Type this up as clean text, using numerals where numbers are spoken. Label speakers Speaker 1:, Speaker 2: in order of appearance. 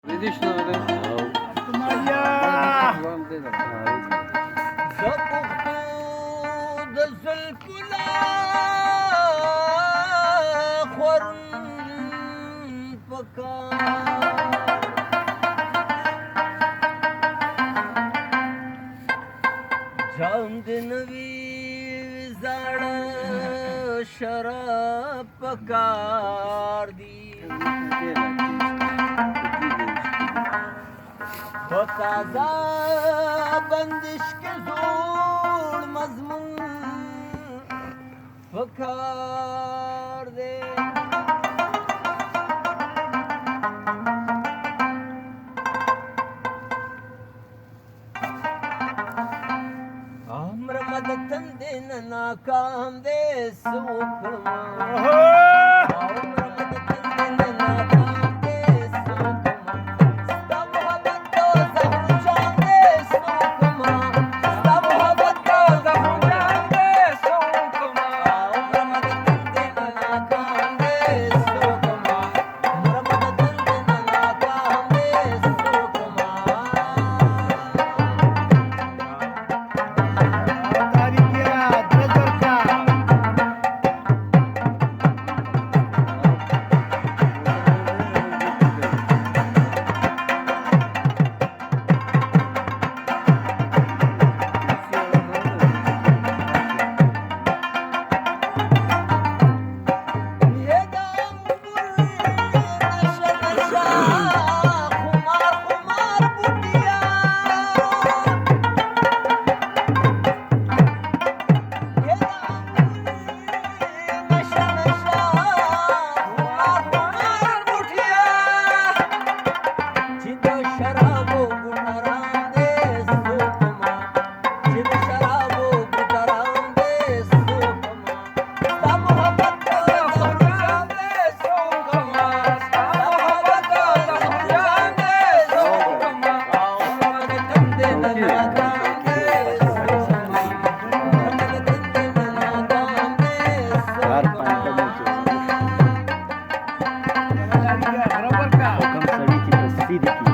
Speaker 1: विदेशना
Speaker 2: جام نوی زاړه شراب پکار دی په تازه بندش کې زوړ مضمون پکار دی عمر مدتن دین ناکام دے سوکھما عمر مدتن دین ناکام دے سوکھما ستا محبت تو زہر جان دے سوکھما ستا محبت تو زہر جان دے سوکھما عمر مدتن دین ناکام دے سوکھما عمر مدتن دین ناکام دے سوکھما
Speaker 1: Sidi